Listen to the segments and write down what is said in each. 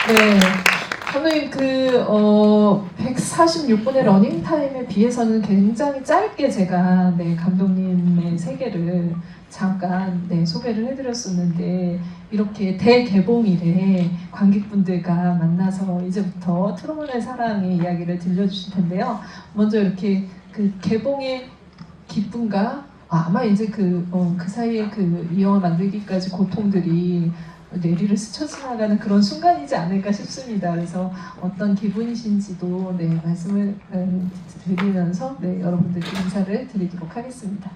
네. 저는 146분의 러닝타임에 비해서는 굉장히 짧게 제가 감독님의 세계를 잠깐 소개를 해드렸었는데, 이렇게 대개봉일에 관객분들과 만나서 이제부터 트루먼의 사랑의 이야기를 들려주실 텐데요. 먼저 이렇게 그 개봉의 기쁨과 아마 이제 그 사이에 이 영화 만들기까지 고통들이 뇌리를 스쳐 지나가는 그런 순간이지 않을까 싶습니다. 그래서 어떤 기분이신지도 말씀을 드리면서 여러분들께 인사를 드리도록 하겠습니다.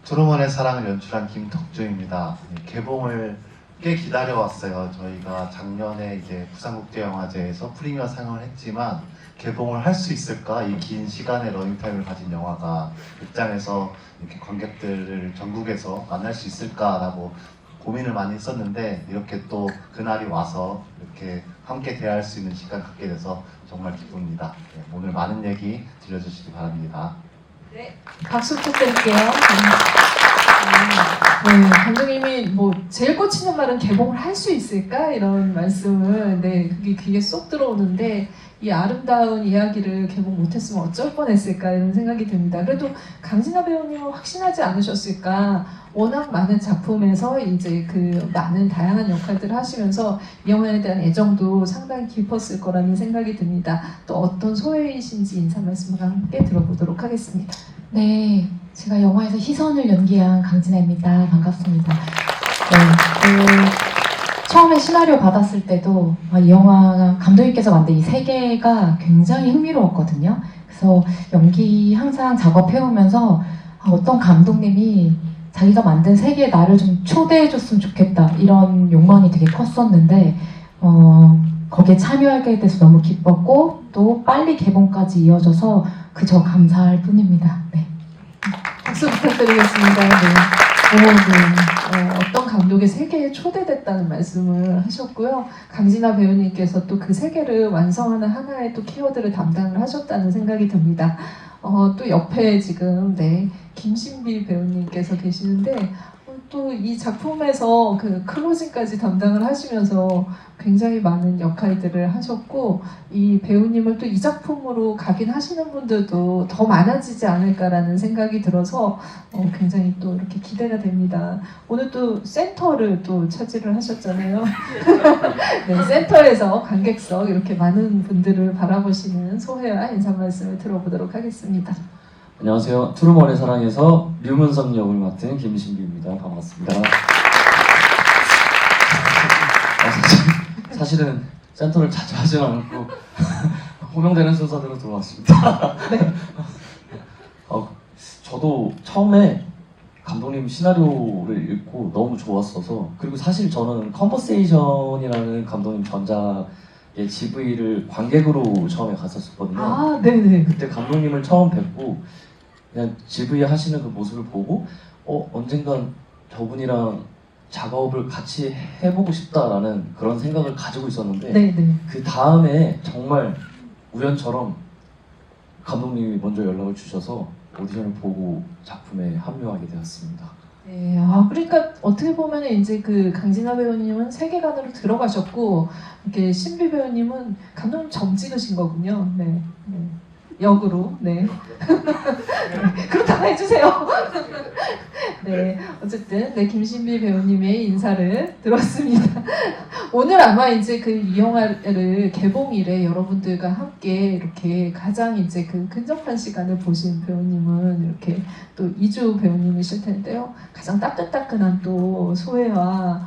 트루먼의 사랑을 연출한 김덕주입니다. 개봉을 꽤 기다려왔어요. 저희가 작년에 이제 부산국제영화제에서 프리미어 상영을 했지만 개봉을 할 수 있을까? 이 긴 시간의 러닝타임을 가진 영화가 극장에서 이렇게 관객들을 전국에서 만날 수 있을까라고 고민을 많이 했었는데, 이렇게 또 그날이 와서 이렇게 함께 대화할 수 있는 시간 갖게 돼서 정말 기쁩니다. 오늘 많은 얘기 들려주시기 바랍니다. 네, 박수 부탁드릴게요. 감독님이 제일 꽂히는 말은 개봉을 할 수 있을까? 이런 말씀을 그게 귀에 쏙 들어오는데, 이 아름다운 이야기를 개봉 못했으면 어쩔 뻔했을까 이런 생각이 듭니다. 그래도 강진아 배우님은 확신하지 않으셨을까? 워낙 많은 작품에서 이제 많은 다양한 역할들을 하시면서 이 영화에 대한 애정도 상당히 깊었을 거라는 생각이 듭니다. 또 어떤 소회이신지 인사 말씀을 함께 들어보도록 하겠습니다. 네, 제가 영화에서 희선을 연기한 강진아입니다. 반갑습니다. 처음에 시나리오 받았을 때도 이 영화가 감독님께서 만든 이 세계가 굉장히 흥미로웠거든요. 그래서 연기 항상 작업해오면서 어떤 감독님이 자기가 만든 세계에 나를 좀 초대해줬으면 좋겠다, 이런 욕망이 되게 컸었는데 거기에 참여하게 돼서 너무 기뻤고, 또 빨리 개봉까지 이어져서 그저 감사할 뿐입니다. 네. 박수 부탁드리겠습니다. 어떤 감독의 세계에 초대됐다는 말씀을 하셨고요. 강진아 배우님께서 또 그 세계를 완성하는 하나의 또 키워드를 담당을 하셨다는 생각이 듭니다. 또 옆에 지금 김신비 배우님께서 계시는데, 또 이 작품에서 클로징까지 담당을 하시면서 굉장히 많은 역할들을 하셨고, 이 배우님을 또 이 작품으로 각인하시는 분들도 더 많아지지 않을까라는 생각이 들어서 굉장히 또 이렇게 기대가 됩니다. 오늘 또 센터를 또 차지를 하셨잖아요. 네, 센터에서 관객석 이렇게 많은 분들을 바라보시는 소회와 인사 말씀을 들어보도록 하겠습니다. 안녕하세요. 트루먼의 사랑에서 류문선 역을 맡은 김신비입니다. 반갑습니다. 사실은 센터를 자주 하지 않고 호명되는 순서대로 들어왔습니다. 네. 저도 처음에 감독님 시나리오를 읽고 너무 좋았어서, 그리고 사실 저는 컨버세이션이라는 감독님 전작의 GV를 관객으로 처음에 갔었거든요. 아, 네네. 그때 감독님을 처음 뵙고 그냥 GV 하시는 그 모습을 보고 언젠간 저분이랑 작업을 같이 해보고 싶다라는 그런 생각을 가지고 있었는데, 네네. 그 다음에 정말 우연처럼 감독님이 먼저 연락을 주셔서 오디션을 보고 작품에 합류하게 되었습니다. 네, 그러니까 어떻게 보면 이제 강진아 배우님은 세계관으로 들어가셨고, 이렇게 신비 배우님은 감독님 점 찍으신 거군요. 네. 역으로. 네. 그렇다고 해주세요. 네. 어쨌든, 김신비 배우님의 인사를 들었습니다. 오늘 아마 이제 이 영화를 개봉일에 여러분들과 함께 이렇게 가장 이제 근접한 시간을 보신 배우님은 이렇게 또 이주 배우님이실 텐데요. 가장 따끈따끈한 또 소회와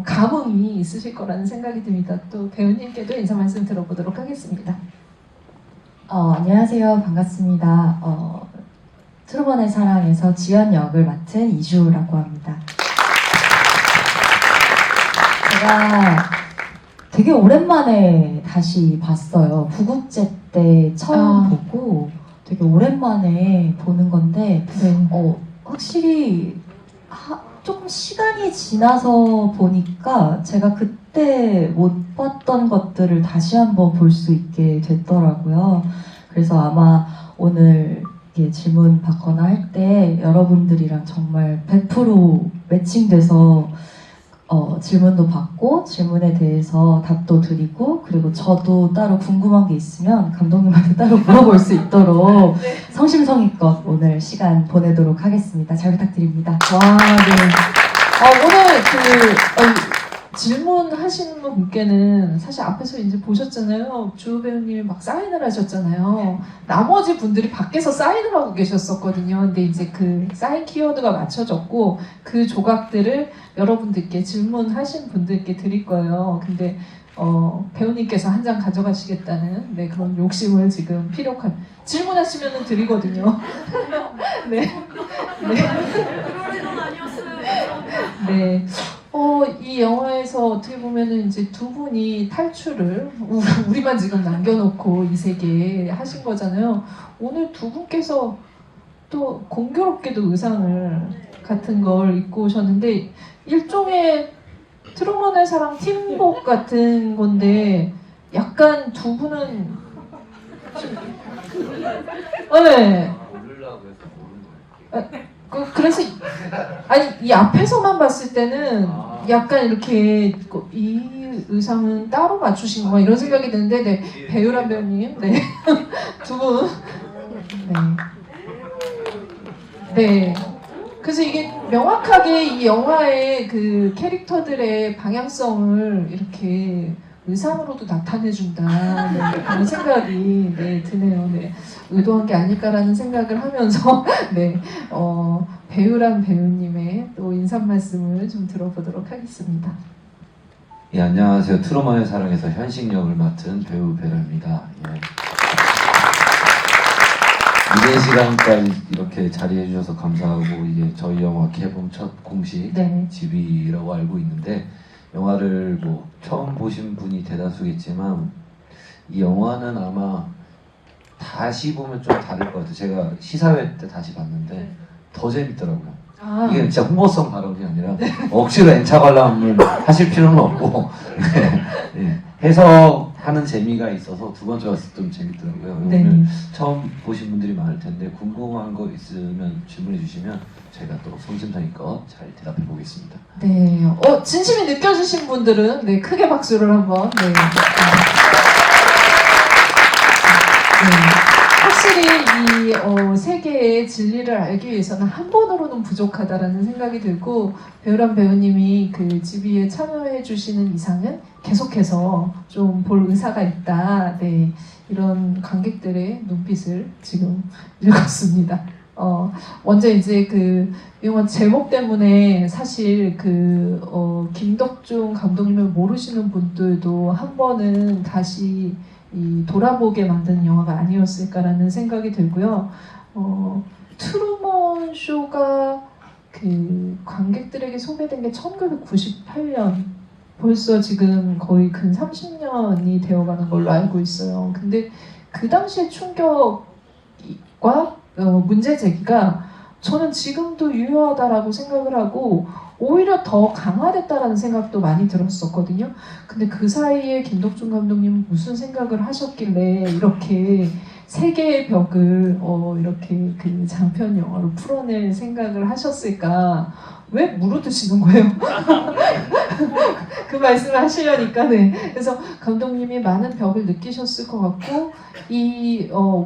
감흥이 있으실 거라는 생각이 듭니다. 또 배우님께도 인사 말씀 들어보도록 하겠습니다. 안녕하세요. 반갑습니다. 트루먼의 사랑에서 지연 역을 맡은 이주라고 합니다. 제가 되게 오랜만에 다시 봤어요. 부국제 때 처음 보고 되게 오랜만에 보는 건데, 확실히 조금 시간이 지나서 보니까 제가 그때 못 봤던 것들을 다시 한번 볼 수 있게 됐더라고요. 그래서 아마 오늘 질문 받거나 할 때 여러분들이랑 정말 100% 매칭돼서 질문도 받고 질문에 대해서 답도 드리고 그리고 저도 따로 궁금한 게 있으면 감독님한테 따로 물어볼 수 있도록 성심성의껏 오늘 시간 보내도록 하겠습니다. 잘 부탁드립니다. 와, 네. 오늘 질문하시는 분께는 사실 앞에서 이제 보셨잖아요. 주호 배우님이 막 사인을 하셨잖아요. 나머지 분들이 밖에서 사인을 하고 계셨었거든요. 근데 이제 그 사인 키워드가 맞춰졌고 그 조각들을 여러분들께 질문하신 분들께 드릴 거예요. 근데 배우님께서 한 장 가져가시겠다는 네, 그런 욕심을 지금 필요한 질문하시면 드리거든요. 네. 네. 이 영화에서 어떻게 보면은 이제 두 분이 탈출을 우리만 지금 남겨놓고 이 세계에 하신 거잖아요. 오늘 두 분께서 또 공교롭게도 의상을 같은 걸 입고 오셨는데 일종의 트루먼의 사랑 팀복 같은 건데 약간 두 분은 네. 그래서 아니 이 앞에서만 봤을 때는 약간 이렇게 이 의상은 따로 맞추신 거 이런 생각이 드는데 네, 배우란 배우님 네. 두 분 네. 그래서 이게 명확하게 이 영화의 그 캐릭터들의 방향성을 이렇게 의상으로도 나타내준다 네, 그런 생각이 네, 드네요. 네. 의도한 게 아닐까라는 생각을 하면서 네, 배우란 배우님의 또 인사 말씀을 좀 들어보도록 하겠습니다. 예, 안녕하세요. 트루먼의 사랑에서 현식 역을 맡은 배우 배라입니다. 예. 이른 시간까지 이렇게 자리해 주셔서 감사하고 이게 저희 영화 개봉 첫 공식 네. 집이라고 알고 있는데 영화를 뭐 처음 보신 분이 대다수겠지만 이 영화는 아마 다시 보면 좀 다를 것 같아요. 제가 시사회 때 다시 봤는데 더 재밌더라고요. 아, 이게 진짜 홍보성 발언이 아니라 억지로 N차 관람을 하실 필요는 없고 네, 네. 해석하는 재미가 있어서 두 번째 봤을 때 좀 재밌더라고요. 네. 오늘 처음 보신 분들이 많을 텐데 궁금한 거 있으면 질문해 주시면 제가 또 성심성의껏 잘 대답해 보겠습니다. 네. 진심이 느껴지신 분들은 네, 크게 박수를 한번. 네. 확실히 이 세계의 진리를 알기 위해서는 한 번으로는 부족하다라는 생각이 들고 배우란 배우님이 그 집위에 참여해 주시는 이상은 계속해서 좀 볼 의사가 있다. 네, 이런 관객들의 눈빛을 지금 읽었습니다. 먼저 이제 그 영화 제목 때문에 사실 김덕중 감독님을 모르시는 분들도 한 번은 다시 돌아보게 만드는 영화가 아니었을까라는 생각이 들고요. 트루먼 쇼가 그 관객들에게 소개된 게 1998년. 벌써 지금 거의 근 30년이 되어가는 걸로 알고 있어요. 근데 그 당시의 충격과 문제 제기가 저는 지금도 유효하다라고 생각을 하고 오히려 더 강화됐다라는 생각도 많이 들었었거든요. 근데 그 사이에 김덕중 감독님은 무슨 생각을 하셨길래 이렇게 세계의 벽을 이렇게 그 장편 영화로 풀어낼 생각을 하셨을까? 왜 물어드시는 거예요? 그 말씀을 하시려니까 네. 그래서 감독님이 많은 벽을 느끼셨을 것 같고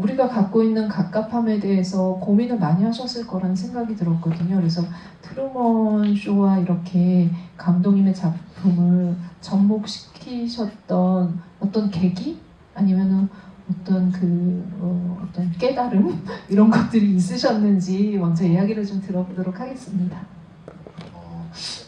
우리가 갖고 있는 갑갑함에 대해서 고민을 많이 하셨을 거라는 생각이 들었거든요. 그래서 트루먼 쇼와 이렇게 감독님의 작품을 접목시키셨던 어떤 계기 아니면은 어떤 어떤 깨달음 이런 것들이 있으셨는지 먼저 이야기를 좀 들어보도록 하겠습니다.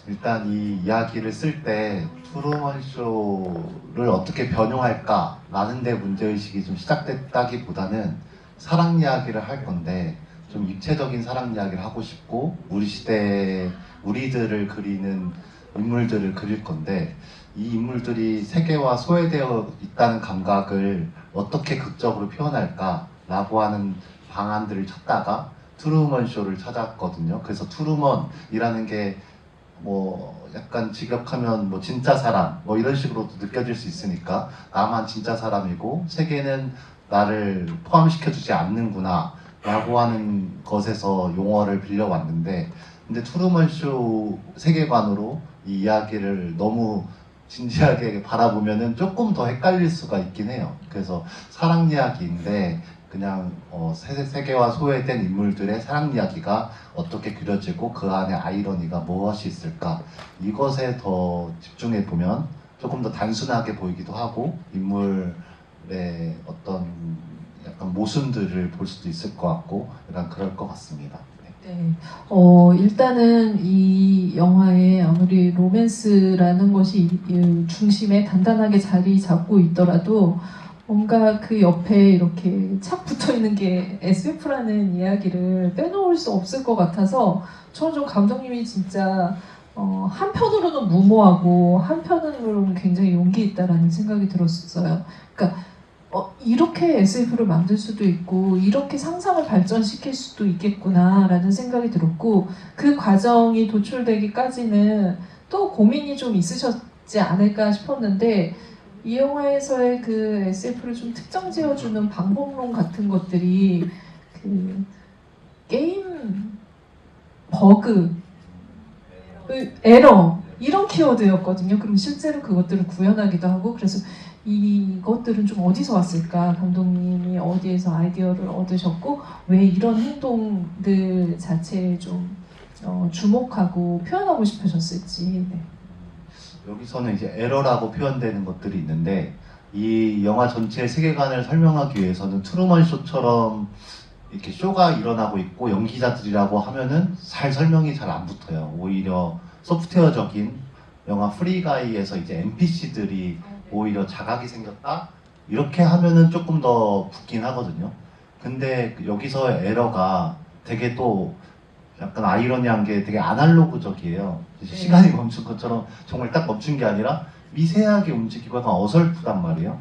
일단 이 이야기를 쓸 때 트루먼 쇼를 어떻게 변형할까라는 데 문제의식이 좀 시작됐다기보다는 사랑 이야기를 할 건데 좀 입체적인 사랑 이야기를 하고 싶고 우리 시대 우리들을 그리는 인물들을 그릴 건데 이 인물들이 세계와 소외되어 있다는 감각을 어떻게 극적으로 표현할까라고 하는 방안들을 찾다가 트루먼 쇼를 찾았거든요. 그래서 트루먼이라는 게 뭐 약간 직역하면 뭐 진짜 사람 뭐 이런 식으로도 느껴질 수 있으니까 나만 진짜 사람이고 세계는 나를 포함시켜주지 않는구나 라고 하는 것에서 용어를 빌려왔는데 근데 트루먼 쇼 세계관으로 이 이야기를 너무 진지하게 바라보면은 조금 더 헷갈릴 수가 있긴 해요. 그래서 사랑 이야기인데 그냥 세계와 소외된 인물들의 사랑 이야기가 어떻게 그려지고 그 안에 아이러니가 무엇이 있을까, 이것에 더 집중해 보면 조금 더 단순하게 보이기도 하고 인물의 어떤 약간 모순들을 볼 수도 있을 것 같고 약간 그럴 것 같습니다. 네. 일단은 이 영화에 아무리 로맨스라는 것이 이 중심에 단단하게 자리 잡고 있더라도 뭔가 그 옆에 이렇게 착 붙어 있는 게 SF라는 이야기를 빼놓을 수 없을 것 같아서 저는 좀 감독님이 진짜 한편으로는 무모하고 한편으로는 굉장히 용기 있다라는 생각이 들었어요. 그러니까 이렇게 SF를 만들 수도 있고 이렇게 상상을 발전시킬 수도 있겠구나라는 생각이 들었고, 그 과정이 도출되기까지는 또 고민이 좀 있으셨지 않을까 싶었는데, 이 영화에서의 그 SF를 좀 특정 지어주는 방법론 같은 것들이 그 게임 버그, 에러 이런 키워드였거든요. 그럼 실제로 그것들을 구현하기도 하고, 그래서 이것들은 좀 어디서 왔을까? 감독님이 어디에서 아이디어를 얻으셨고 왜 이런 행동들 자체에 좀 주목하고 표현하고 싶으셨을지. 네. 여기서는 이제 에러라고 표현되는 것들이 있는데, 이 영화 전체의 세계관을 설명하기 위해서는 트루먼 쇼처럼 이렇게 쇼가 일어나고 있고 연기자들이라고 하면은 잘 설명이 잘 안 붙어요. 오히려 소프트웨어적인 영화 프리가이에서 이제 NPC들이 오히려 자각이 생겼다? 이렇게 하면은 조금 더 붙긴 하거든요. 근데 여기서 에러가 되게 또 약간 아이러니한 게 되게 아날로그적이에요. 시간이 멈춘 것처럼 정말 딱 멈춘 게 아니라 미세하게 움직이고 약간 어설프단 말이에요.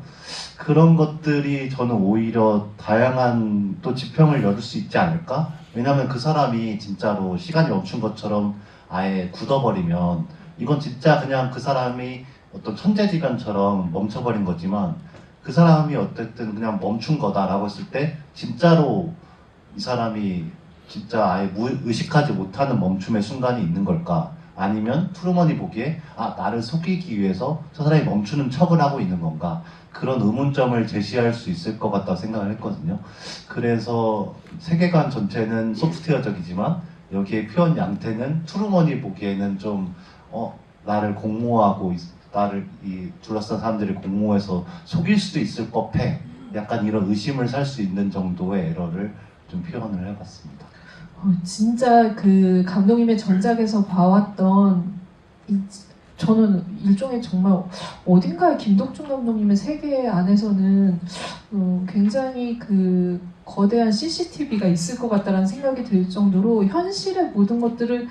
그런 것들이 저는 오히려 다양한 또 지평을 열을 수 있지 않을까? 왜냐면 그 사람이 진짜로 시간이 멈춘 것처럼 아예 굳어버리면 이건 진짜 그냥 그 사람이 어떤 천재지변처럼 멈춰버린 거지만, 그 사람이 어쨌든 그냥 멈춘 거다라고 했을 때 진짜로 이 사람이 진짜 아예 의식하지 못하는 멈춤의 순간이 있는 걸까? 아니면 트루먼이 보기에 나를 속이기 위해서 저 사람이 멈추는 척을 하고 있는 건가? 그런 의문점을 제시할 수 있을 것 같다고 생각을 했거든요. 그래서 세계관 전체는 소프트웨어적이지만 여기에 표현 양태는 트루먼이 보기에는 좀 나를 공모하고 나를 이 둘러싼 사람들이 공모해서 속일 수도 있을 법해. 약간 이런 의심을 살 수 있는 정도의 에러를 좀 표현을 해봤습니다. 진짜 그 감독님의 전작에서 봐왔던 저는 일종의 정말 어딘가에 김덕준 감독님의 세계 안에서는 굉장히 그 거대한 CCTV가 있을 것 같다는 생각이 들 정도로 현실의 모든 것들을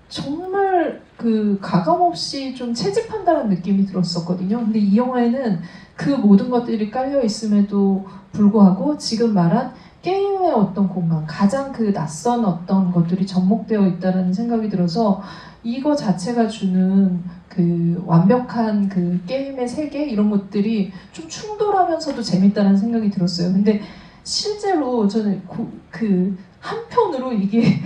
정말 그 가감없이 좀 채집한다는 느낌이 들었었거든요. 근데 이 영화에는 그 모든 것들이 깔려 있음에도 불구하고 지금 말한 게임의 어떤 공간, 가장 그 낯선 어떤 것들이 접목되어 있다는 생각이 들어서 이거 자체가 주는 그 완벽한 그 게임의 세계 이런 것들이 좀 충돌하면서도 재밌다는 생각이 들었어요. 근데 실제로 저는 그 한편으로 이게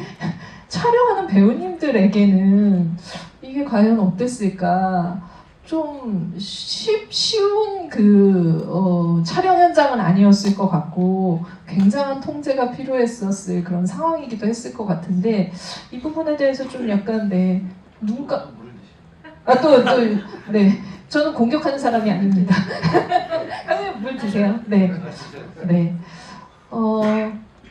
촬영하는 배우님들에게는 이게 과연 어땠을까? 좀 쉬운 그 촬영 현장은 아니었을 것 같고 굉장한 통제가 필요했었을 그런 상황이기도 했을 것 같은데, 이 부분에 대해서 좀 약간 네, 저는 공격하는 사람이 아닙니다. 물 드세요. 네.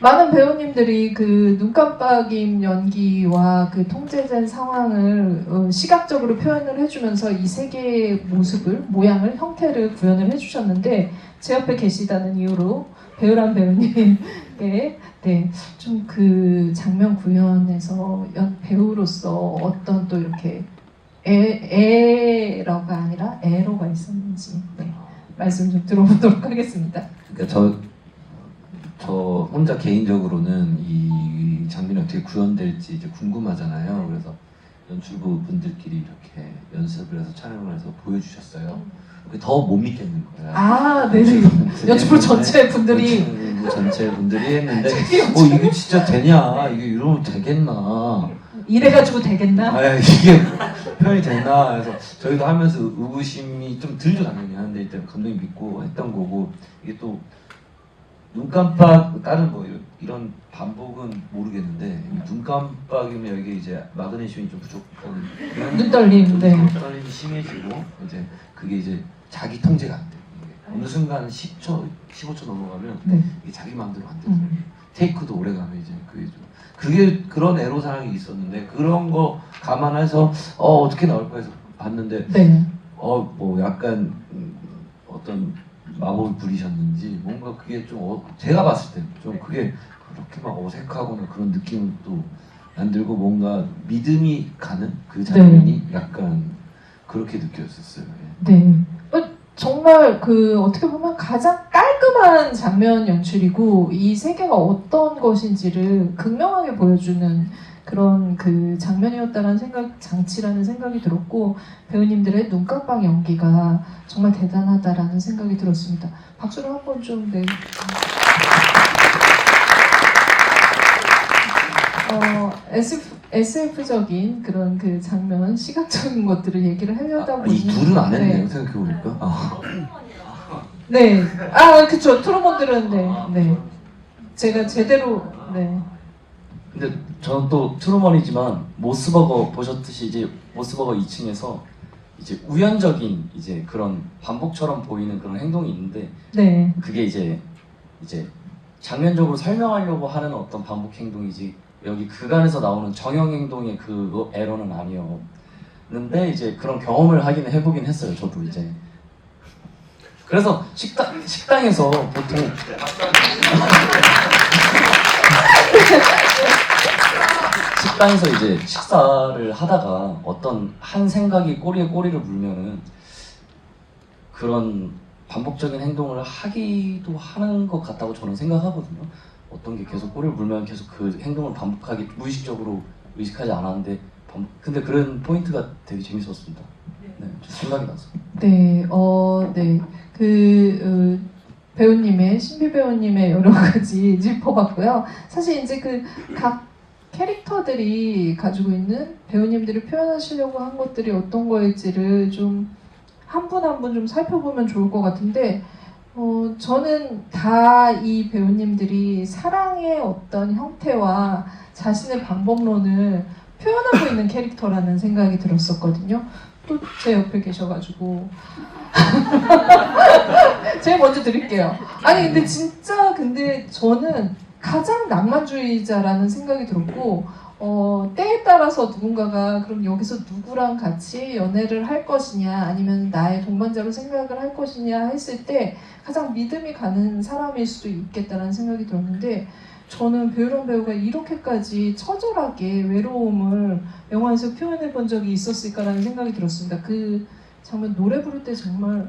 많은 배우님들이 그 눈깜빡임 연기와 그 통제된 상황을 시각적으로 표현을 해주면서 이 세계의 모습을, 모양을, 형태를 구현을 해주셨는데, 제 옆에 계시다는 이유로 배우란 배우님께 좀 그 장면 구현에서 배우로서 어떤 또 이렇게 에러가 아니라 에러가 있었는지 말씀 좀 들어보도록 하겠습니다. 그러니까 저 혼자 개인적으로는 이 장면이 어떻게 구현될지 이제 궁금하잖아요. 그래서 연출부 분들끼리 이렇게 연습을 해서 촬영을 해서 보여주셨어요. 더 못 믿겠는 거야. 네네. 연출부 전체 분들이 전체 분들이 했는데 이게 진짜 되냐? 이게 이러면 되겠나? 이래가지고 되겠나? 아, 이게 표현이 되나 해서 저희도 하면서 의구심이 좀 들죠 당연히. 하는데 일단 감독님 믿고 했던 거고, 이게 또 눈 깜빡 다른 뭐 이런 반복은 모르겠는데 눈 깜빡이면 여기 이제 마그네슘이 좀 부족한 눈 떨림, 네. 떨림이 심해지고 이제 그게 이제 자기 통제가 안 돼. 이게 어느 순간 10초, 15초 넘어가면 네. 이게 자기 마음대로 안 돼. 테이크도 오래 가면 이제 그게 그런 애로사항이 있었는데, 그런 거 감안해서 어떻게 나올까 해서 봤는데 네. 뭐 약간 어떤 마법을 부리셨는지 뭔가 그게 좀 제가 봤을 때 좀 그게 그렇게 막 어색하거나 그런 느낌은 또 안 들고, 뭔가 믿음이 가는 그 장면이 약간 그렇게 느껴졌어요. 예. 네. 정말 그 어떻게 보면 가장 깔끔한 장면 연출이고 이 세계가 어떤 것인지를 극명하게 보여주는 그런 그 장면이었다라는 장치라는 생각이 들었고, 배우님들의 눈깜빡 연기가 정말 대단하다라는 생각이 들었습니다. 박수를 한번 좀 내. SF적인 그런 그 장면, 시각적인 것들을 얘기를 하려다 보니 이 둘은 안 했네요. 생각해보니까. 네, 그쵸. 트루먼들은 네. 제가 제대로 네. 근데 저는 또 트루먼이지만 모스버거 보셨듯이 이제 모스버거 2층에서 이제 우연적인 이제 그런 반복처럼 보이는 그런 행동이 있는데, 네. 그게 이제 장면적으로 설명하려고 하는 어떤 반복 행동이지 여기 그간에서 나오는 정형 행동의 그 에러는 아니었는데, 이제 그런 경험을 하긴 해보긴 했어요. 저도 이제 그래서 식당에서 보통 식당에서 이제 식사를 하다가 어떤 한 생각이 꼬리에 꼬리를 물면은 그런 반복적인 행동을 하기도 하는 것 같다고 저는 생각하거든요. 어떤 게 계속 꼬리를 물면 계속 그 행동을 반복하기 무의식적으로 의식하지 않았는데 근데 그런 포인트가 되게 재밌었습니다. 네, 생각이 나서. 네, 네. 배우님의, 신비 배우님의 여러 가지 짚어봤고요. 사실 이제 그 각 캐릭터들이 가지고 있는 배우님들이 표현하시려고 한 것들이 어떤 거일지를 좀 한 분 한 분 좀 살펴보면 좋을 것 같은데, 저는 다 이 배우님들이 사랑의 어떤 형태와 자신의 방법론을 표현하고 있는 캐릭터라는 생각이 들었었거든요. 또 제 옆에 계셔가지고 제가 먼저 드릴게요. 아니 근데 저는 가장 낭만주의자라는 생각이 들었고, 때에 따라서 누군가가 그럼 여기서 누구랑 같이 연애를 할 것이냐 아니면 나의 동반자로 생각을 할 것이냐 했을 때 가장 믿음이 가는 사람일 수도 있겠다라는 생각이 들었는데, 저는 배우란 배우가 이렇게까지 처절하게 외로움을 영화에서 표현해 본 적이 있었을까라는 생각이 들었습니다. 그 장면 노래 부를 때 정말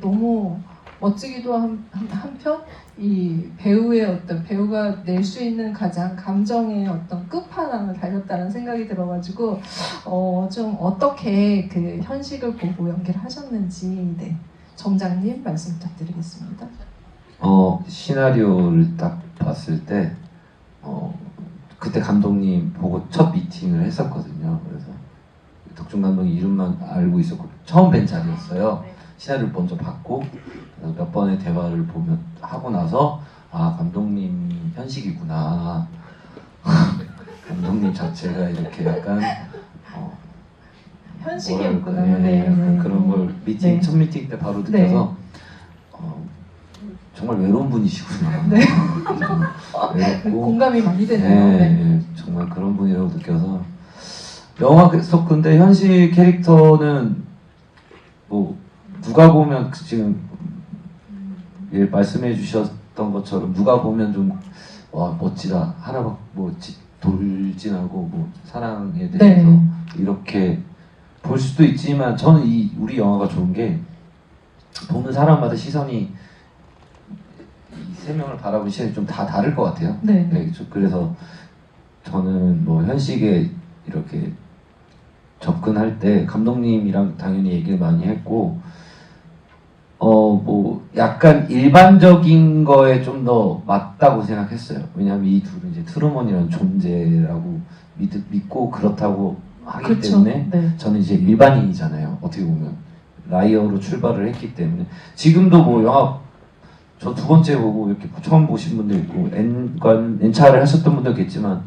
너무 멋지기도 한편 이 배우의 어떤 배우가 낼 수 있는 가장 감정의 어떤 끝판왕을 달렸다는 생각이 들어가지고 좀 어떻게 그 현식을 보고 연기를 하셨는지 점장님 말씀 부탁드리겠습니다. 시나리오를 딱 봤을 때 그때 감독님 보고 첫 미팅을 했었거든요. 그래서 덕중 감독님 이름만 알고 있었고 처음 뵌 자리였어요. 시나리오를 먼저 받고 몇 번의 대화를 하고 나서 감독님 현식이구나. 감독님 자체가 이렇게 약간 현식이었구나. 약간 그런 걸 첫 미팅 때 바로 느껴서 정말 외로운 분이시구나. 네. 외롭고 공감이 많이 되네요. 정말 그런 분이라고 느껴서 영화 속 근데 현실 캐릭터는 뭐 누가 보면 지금 말씀해 주셨던 것처럼 누가 보면 좀 멋지다 하나 돌진하고 뭐 사랑에 대해서 이렇게 볼 수도 있지만, 저는 우리 영화가 좋은 게 보는 사람마다 시선이 이 세 명을 바라보는 시선이 좀 다 다를 것 같아요. 그래서 저는 뭐 현식에 이렇게 접근할 때 감독님이랑 당연히 얘기를 많이 했고, 뭐 약간 일반적인 거에 좀 더 맞다고 생각했어요. 왜냐하면 이 둘은 이제 트루먼이라는 존재라고 믿고 그렇다고 하기 그렇죠. 때문에 네. 저는 이제 일반인이잖아요. 어떻게 보면 라이어로 출발을 했기 때문에 지금도 뭐 영화 저 두 번째 보고 이렇게 처음 보신 분도 있고 N차를 하셨던 분도 있겠지만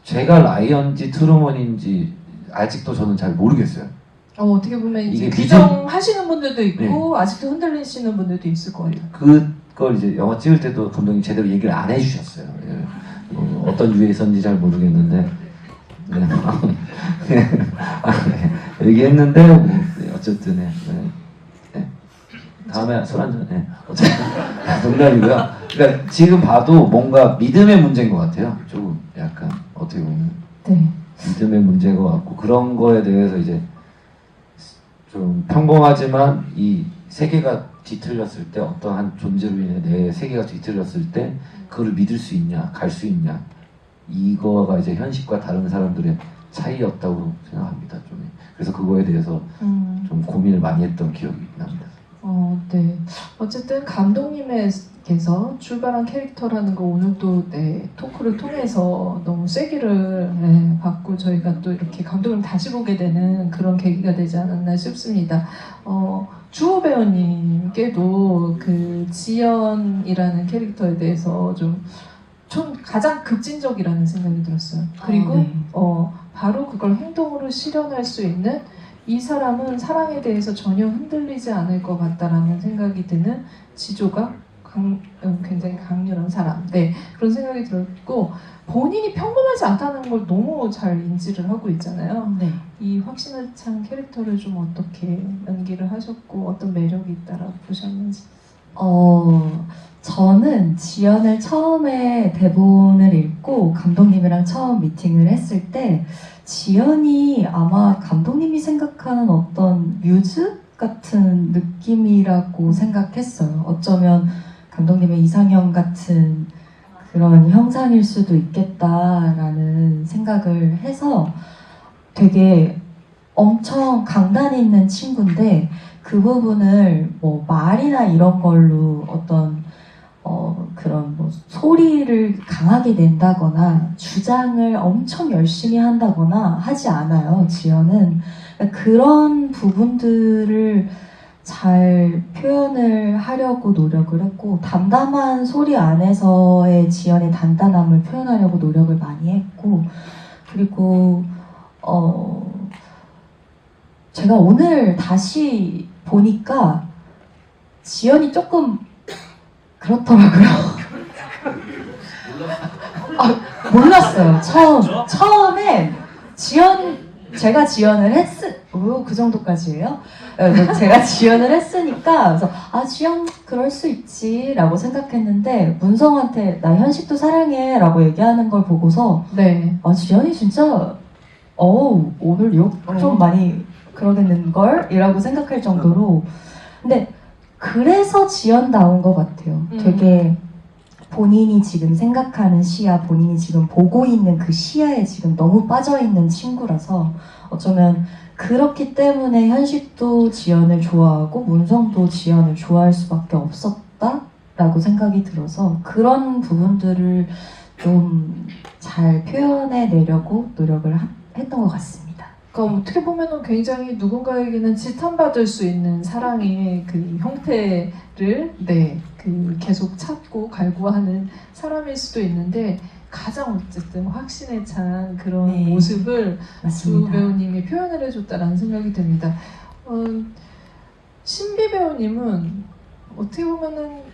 제가 라이언지 트루먼인지 아직도 저는 잘 모르겠어요. 어떻게 보면 이제 이게 규정하시는 분들도 있고 아직도 흔들리시는 분들도 있을 것 같아요. 그걸 이제 영화 찍을 때도 감독님 제대로 얘기를 안 해주셨어요. 예. 어떤 유에 있었는지 잘 모르겠는데 네. 얘기했는데 뭐, 네, 어쨌든 네. 네. 다음에 술 한잔 네. 어쨌든 농담이고요. 그러니까 지금 봐도 뭔가 믿음의 문제인 것 같아요. 조금 약간 어떻게 보면 네. 믿음의 문제인 것 같고 그런 거에 대해서 이제 좀 평범하지만 이 세계가 뒤틀렸을 때 어떠한 존재로 인해 내 세계가 뒤틀렸을 때 그걸 믿을 수 있냐 갈 수 있냐 이거가 이제 현실과 다른 사람들의 차이였다고 생각합니다. 좀 그래서 그거에 대해서 좀 고민을 많이 했던 기억이 납니다. 네. 어쨌든 감독님께서 출발한 캐릭터라는 거 오늘 또 토크를 통해서 너무 쐐기를 받고 저희가 또 이렇게 감독님 다시 보게 되는 그런 계기가 되지 않았나 싶습니다. 주호 배우님께도 그 지연이라는 캐릭터에 대해서 좀 가장 급진적이라는 생각이 들었어요. 그리고 네. 바로 그걸 행동으로 실현할 수 있는 이 사람은 사랑에 대해서 전혀 흔들리지 않을 것 같다라는 생각이 드는 지조가 굉장히 강렬한 사람. 네, 그런 생각이 들었고 본인이 평범하지 않다는 걸 너무 잘 인지를 하고 있잖아요. 네. 이 확신에 찬 캐릭터를 좀 어떻게 연기를 하셨고 어떤 매력이 있다라고 보셨는지. 저는 지연을 처음에 대본을 읽고 감독님이랑 처음 미팅을 했을 때 지연이 아마 감독님이 생각하는 어떤 뮤즈 같은 느낌이라고 생각했어요. 어쩌면 감독님의 이상형 같은 그런 형상일 수도 있겠다라는 생각을 해서 되게 엄청 강단 있는 친구인데 그 부분을 뭐 말이나 이런 걸로 어떤 그런 뭐 소리를 강하게 낸다거나 주장을 엄청 열심히 한다거나 하지 않아요. 지연은 그런 부분들을 잘 표현을 하려고 노력을 했고 담담한 소리 안에서의 지연의 단단함을 표현하려고 노력을 많이 했고 그리고 제가 오늘 다시 보니까 지연이 조금 그렇더라고요. 몰랐어요. 처음에 제가 지연을 그 정도까지예요? 제가 지연을 했으니까 그래서 지연 그럴 수 있지라고 생각했는데 문성한테 나 현식도 사랑해라고 얘기하는 걸 보고서 네. 지연이 진짜 오늘 욕 좀 많이 그러겠는걸? 이라고 생각할 정도로 근데 그래서 지연다운 것 같아요. 되게 본인이 지금 생각하는 시야, 본인이 지금 보고 있는 그 시야에 지금 너무 빠져있는 친구라서 어쩌면 그렇기 때문에 현식도 지연을 좋아하고 문성도 지연을 좋아할 수밖에 없었다라고 생각이 들어서 그런 부분들을 좀 잘 표현해내려고 노력을 했던 것 같습니다. 그러니까 어떻게 보면은 굉장히 누군가에게는 지탄받을 수 있는 사랑의 그 형태를 계속 찾고 갈구하는 사람일 수도 있는데 가장 어쨌든 확신에 찬 그런 네, 모습을 맞습니다. 주 배우님이 표현을 해줬다라는 생각이 듭니다. 신비 배우님은 어떻게 보면은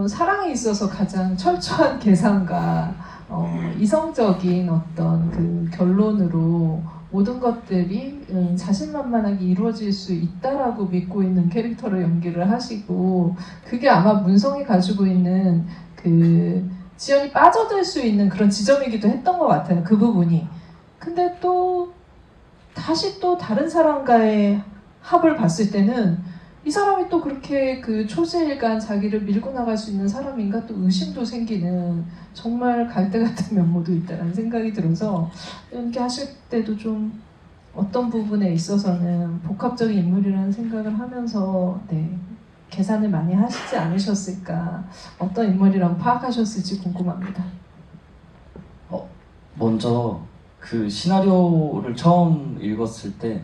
사랑에 있어서 가장 철저한 계산과 이성적인 어떤 그 결론으로 모든 것들이 자신만만하게 이루어질 수 있다라고 믿고 있는 캐릭터를 연기를 하시고 그게 아마 문성이 가지고 있는 그 지연이 빠져들 수 있는 그런 지점이기도 했던 것 같아요. 그 부분이. 근데 또 다시 또 다른 사람과의 합을 봤을 때는 이 사람이 또 그렇게 그 초지일간 자기를 밀고 나갈 수 있는 사람인가 또 의심도 생기는 정말 갈대 같은 면모도 있다는 생각이 들어서 연기하실 때도 좀 어떤 부분에 있어서는 복합적인 인물이라는 생각을 하면서 계산을 많이 하시지 않으셨을까, 어떤 인물이라고 파악하셨을지 궁금합니다. 먼저 그 시나리오를 처음 읽었을 때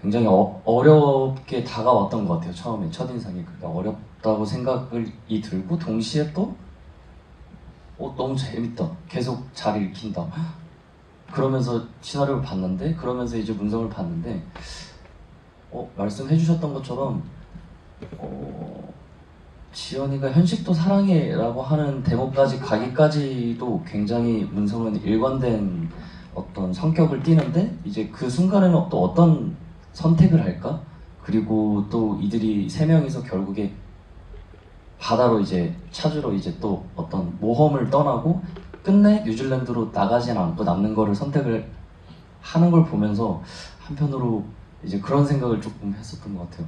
굉장히 어렵게 다가왔던 것 같아요. 처음에 첫인상이 그렇게 어렵다고 생각이 들고 동시에 또 너무 재밌다. 계속 잘 읽힌다. 그러면서 시나리오를 봤는데 그러면서 이제 문성을 봤는데 말씀해 주셨던 것처럼 지연이가 현식도 사랑해라고 하는 대목까지 가기까지도 굉장히 문성은 일관된 어떤 성격을 띠는데 이제 그 순간에는 또 어떤 선택을 할까? 그리고 또 이들이 세 명이서 결국에 바다로 이제 찾으러 이제 또 어떤 모험을 떠나고 끝내 뉴질랜드로 나가진 않고 남는 거를 선택을 하는 걸 보면서 한편으로 이제 그런 생각을 조금 했었던 것 같아요.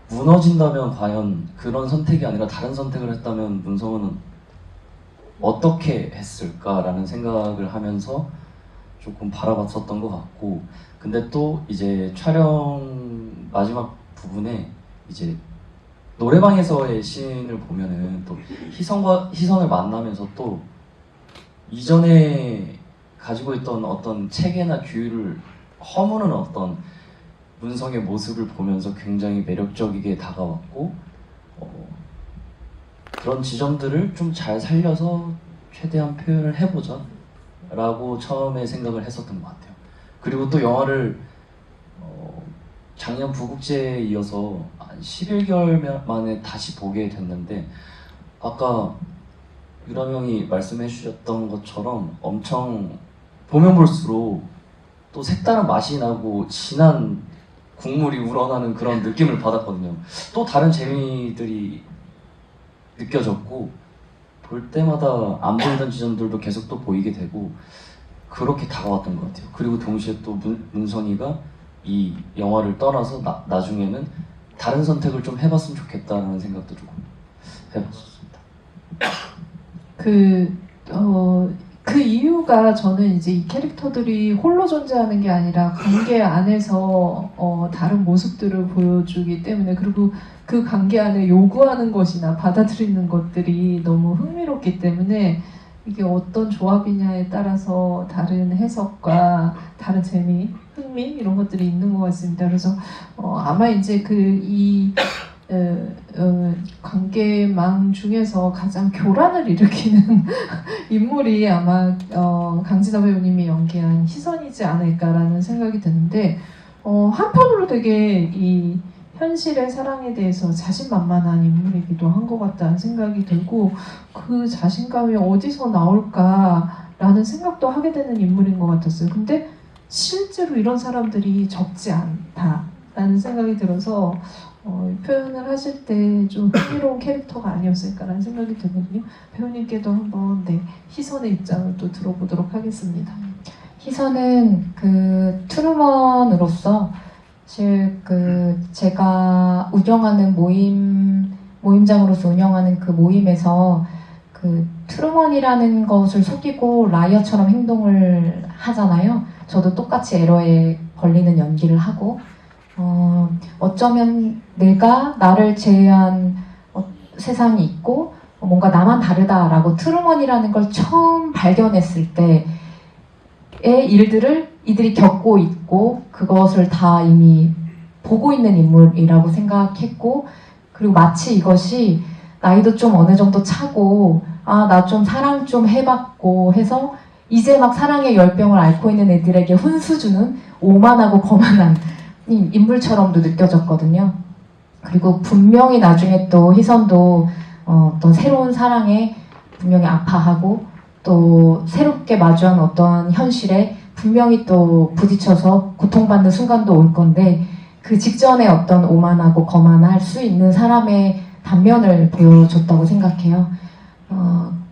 무너진다면 과연 그런 선택이 아니라 다른 선택을 했다면 문성은 어떻게 했을까라는 생각을 하면서 조금 바라봤었던 것 같고, 근데 또 이제 촬영 마지막 부분에 이제 노래방에서의 씬을 보면은 또 희성과 희선을 만나면서 또 이전에 가지고 있던 어떤 체계나 규율을 허무는 어떤 문성의 모습을 보면서 굉장히 매력적이게 다가왔고 그런 지점들을 좀 잘 살려서 최대한 표현을 해보자 라고 처음에 생각을 했었던 것 같아요. 그리고 또 영화를 작년 부국제에 이어서 한 11개월 만에 다시 보게 됐는데 아까 유람 형이 말씀해 주셨던 것처럼 엄청 보면 볼수록 또 색다른 맛이 나고 진한 국물이 우러나는 그런 느낌을 받았거든요. 또 다른 재미들이 느껴졌고 볼 때마다 안 보이던 지점들도 계속 또 보이게 되고 그렇게 다가왔던 것 같아요. 그리고 동시에 또 문선이가 이 영화를 떠나서 나중에는 다른 선택을 좀 해봤으면 좋겠다는 생각도 조금 해봤습니다. 그 이유가 저는 이제 이 캐릭터들이 홀로 존재하는 게 아니라 관계 안에서 다른 모습들을 보여주기 때문에, 그리고 그 관계 안에 요구하는 것이나 받아들이는 것들이 너무 흥미롭기 때문에 이게 어떤 조합이냐에 따라서 다른 해석과 다른 재미, 흥미 이런 것들이 있는 것 같습니다. 그래서 아마 이제 관계망 중에서 가장 교란을 일으키는 인물이 아마 강진아 배우님이 연기한 희선이지 않을까라는 생각이 드는데, 한편으로 되게 이 현실의 사랑에 대해서 자신만만한 인물이기도 한 것 같다는 생각이 들고, 그 자신감이 어디서 나올까라는 생각도 하게 되는 인물인 것 같았어요. 근데 실제로 이런 사람들이 적지 않다라는 생각이 들어서 표현을 하실 때 좀 흥미로운 캐릭터가 아니었을까라는 생각이 들거든요. 배우님께도 한번 희선의 입장을 또 들어보도록 하겠습니다. 희선은 그 트루먼으로서 사실 제가 운영하는 모임장으로서 운영하는 그 모임에서 그 트루먼이라는 것을 속이고 라이어처럼 행동을 하잖아요. 저도 똑같이 에러에 걸리는 연기를 하고 어쩌면 내가 나를 제외한 세상이 있고 뭔가 나만 다르다라고 트루먼이라는 걸 처음 발견했을 때의 일들을 이들이 겪고 있고 그것을 다 이미 보고 있는 인물이라고 생각했고, 그리고 마치 이것이 나이도 좀 어느 정도 차고 나 좀 사랑 좀 해봤고 해서 이제 막 사랑의 열병을 앓고 있는 애들에게 훈수 주는 오만하고 거만한 인물처럼도 느껴졌거든요. 그리고 분명히 나중에 또 희선도 어떤 새로운 사랑에 분명히 아파하고 또 새롭게 마주한 어떤 현실에 분명히 또 부딪혀서 고통받는 순간도 올 건데, 그 직전에 어떤 오만하고 거만할 수 있는 사람의 단면을 보여줬다고 생각해요.